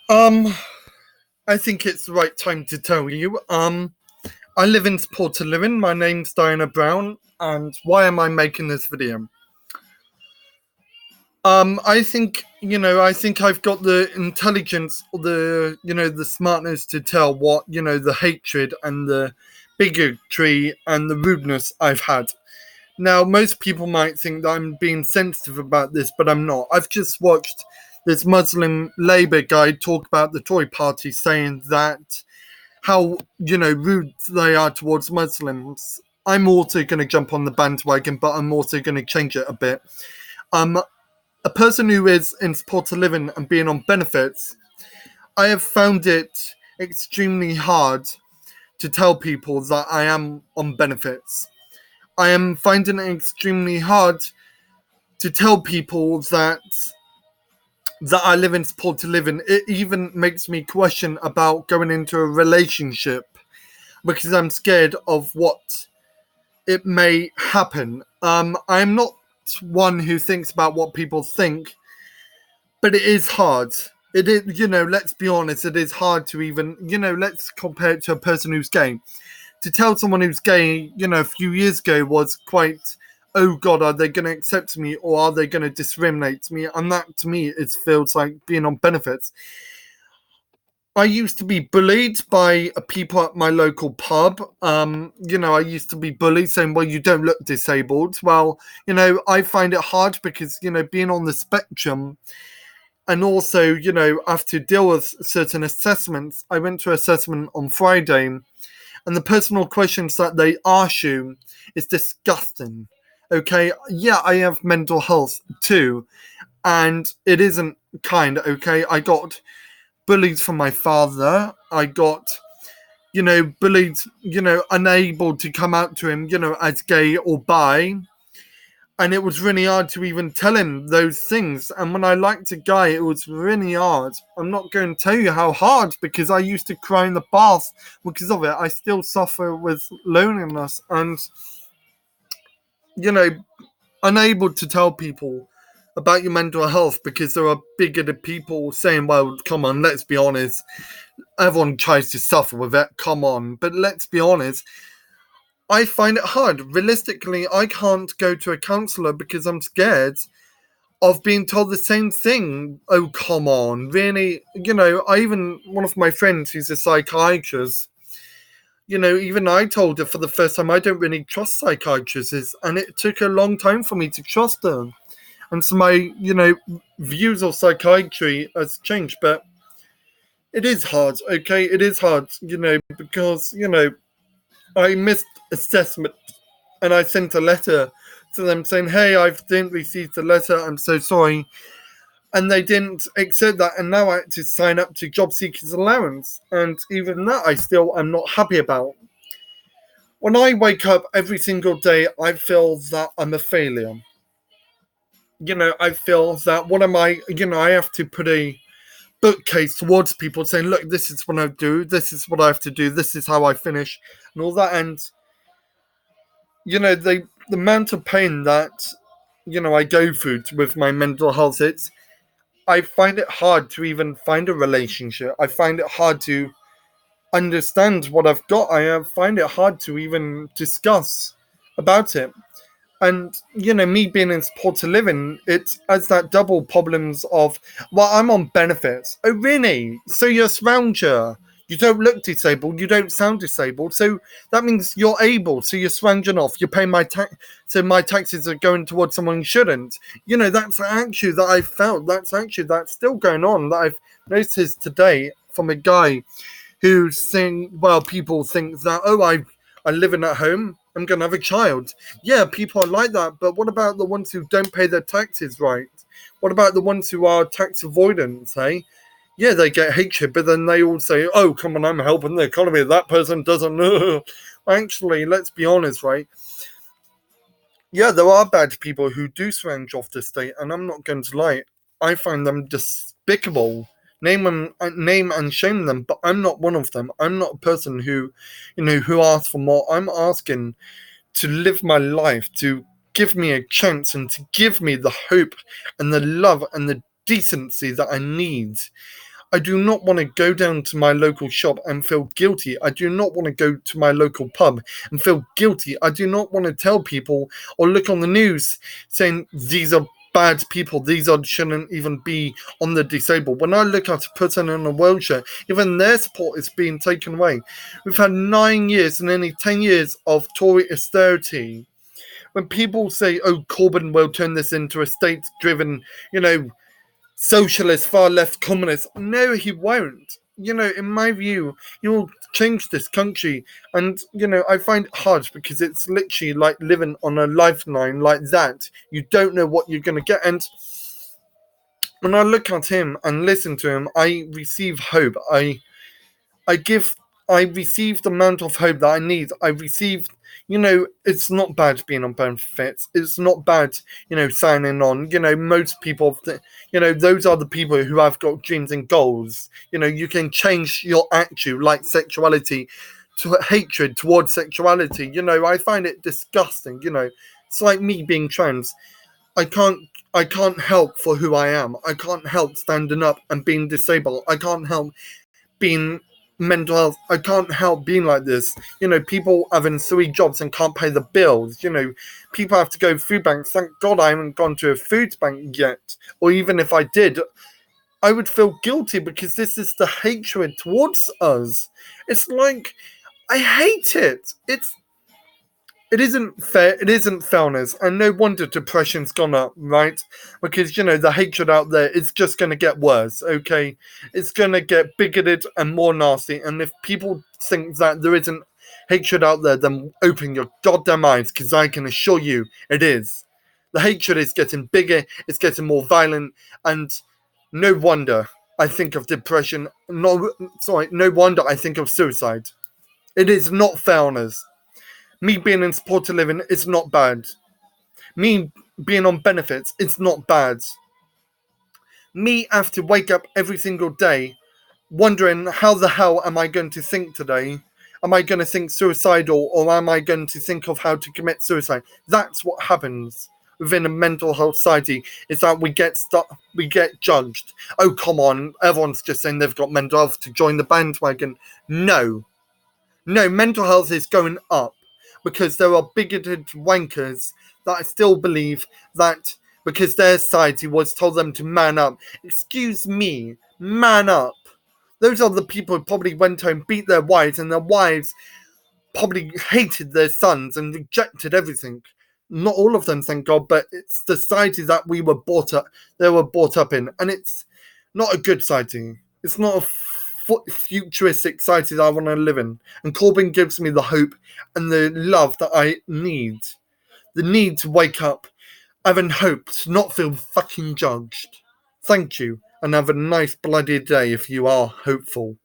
Um, I think it's the right time to tell you. I live in Support Living. My name's Diana Brown, and why am I making this video? I think I've got the intelligence, or the smartness to tell what, the hatred and the bigotry and the rudeness I've had. Now, most people might think that I'm being sensitive about this, but I'm not. I've just watched this Muslim Labour guy talk about the Tory party, saying that how, rude they are towards Muslims. I'm also going to jump on the bandwagon, but I'm also going to change it a bit. A person who is in Support Living and being on benefits, I have found it extremely hard to tell people that I am on benefits. I am finding it extremely hard to tell people that I live in Support Living. It even makes me question about going into a relationship because I'm scared of what it may happen. I'm not one who thinks about what people think, but it is hard. It is, let's be honest, it is hard to even, let's compare it to a person who's gay. To tell someone who's gay, a few years ago was quite, oh God, are they going to accept me or are they going to discriminate me? And that to me, it feels like being on benefits. I used to be bullied by people at my local pub. I used to be bullied saying, well, you don't look disabled. Well, I find it hard because, being on the spectrum and also, I have to deal with certain assessments. I went to assessment on Friday and the personal questions that they ask you is disgusting. Okay, yeah, I have mental health too, and it isn't kind. Okay, I got bullied from my father. I got, bullied, unable to come out to him, as gay or bi. And it was really hard to even tell him those things. And when I liked a guy, it was really hard. I'm not going to tell you how hard because I used to cry in the bath because of it. I still suffer with loneliness and, unable to tell people about your mental health because there are bigoted people saying, well, come on, let's be honest. Everyone tries to suffer with it, come on. But let's be honest, I find it hard. Realistically, I can't go to a counsellor because I'm scared of being told the same thing. Oh, come on, really? One of my friends who's a psychiatrist, even I told her for the first time I don't really trust psychiatrists, and it took a long time for me to trust them. And so my, views of psychiatry has changed, but it is hard, okay? It is hard, because, I missed assessment and I sent a letter to them saying, hey, I didn't receive the letter, I'm so sorry. And they didn't accept that, and now I had to sign up to Job Seekers Allowance. And even that I still am not happy about. When I wake up every single day, I feel that I'm a failure. I feel that what am I, I have to put a bookcase towards people saying, look, this is what I do, this is what I have to do, this is how I finish, and all that. And the amount of pain that I go through with my mental health, I find it hard to even find a relationship. I find it hard to understand what I've got. I find it hard to even discuss about it. And, me being in Support Living, it has that double problems of, well, I'm on benefits. Oh, really? So you're a scrounger. You don't look disabled. You don't sound disabled. So that means you're able. So you're scrounging off. You're paying my tax. So my taxes are going towards someone who shouldn't. That's actually that I felt. That's still going on. That I've noticed today from a guy who's saying, well, people think that, oh, I living at home, I'm going to have a child. Yeah, people are like that, but what about the ones who don't pay their taxes right? What about the ones who are tax avoidance, eh? Yeah, they get hatred, but then they all say, oh, come on, I'm helping the economy. That person doesn't. Actually, let's be honest, right? Yeah, there are bad people who do scrounge off the state, and I'm not going to lie. I find them despicable. Name and shame them, but I'm not one of them. I'm not a person who asks for more. I'm asking to live my life, to give me a chance and to give me the hope and the love and the decency that I need. I do not want to go down to my local shop and feel guilty. I do not want to go to my local pub and feel guilty. I do not want to tell people or look on the news saying these are bad people. Shouldn't even be on the disabled. When I look at a person in a wheelchair, even their support is being taken away. We've had 9 years and nearly 10 years of Tory austerity. When people say, oh, Corbyn will turn this into a state-driven, socialist, far-left communist. No, he won't. In my view, you'll change this country. And, I find it hard because it's literally like living on a lifeline like that. You don't know what you're going to get. And when I look at him and listen to him, I receive hope. I receive the amount of hope that I need. I receive, it's not bad being on benefits. It's not bad, signing on. Most people, those are the people who have got dreams and goals. You can change your attitude, like sexuality, to hatred towards sexuality. I find it disgusting. It's like me being trans. I can't help for who I am. I can't help standing up and being disabled. I can't help being mental health. I can't help being like this. People having 3 jobs and can't pay the bills. People have to go food banks. Thank God I haven't gone to a food bank yet. Or even if I did, I would feel guilty because this is the hatred towards us. It's like, I hate it. It isn't fair, it isn't fairness, and no wonder depression's gone up, right? Because, the hatred out there is just going to get worse, okay? It's going to get bigoted and more nasty, and if people think that there isn't hatred out there, then open your goddamn eyes, because I can assure you it is. The hatred is getting bigger, it's getting more violent, and no wonder I think of depression, no wonder I think of suicide. It is not fairness. Me being in supported living is not bad. Me being on benefits, it's not bad. Me have to wake up every single day wondering how the hell am I going to think today? Am I going to think suicidal or am I going to think of how to commit suicide? That's what happens within a mental health society, is that we get judged. Oh, come on, everyone's just saying they've got mental health to join the bandwagon. No, mental health is going up. Because there are bigoted wankers that still believe that because their society was told them to man up. Excuse me, man up. Those are the people who probably went home, beat their wives, and their wives probably hated their sons and rejected everything. Not all of them, thank God, but it's the society that they were brought up in, and it's not a good society. It's not a futuristic society that I want to live in. And Corbyn gives me the hope and the love that I need. The need to wake up, having hope, to not feel fucking judged. Thank you, and have a nice bloody day if you are hopeful.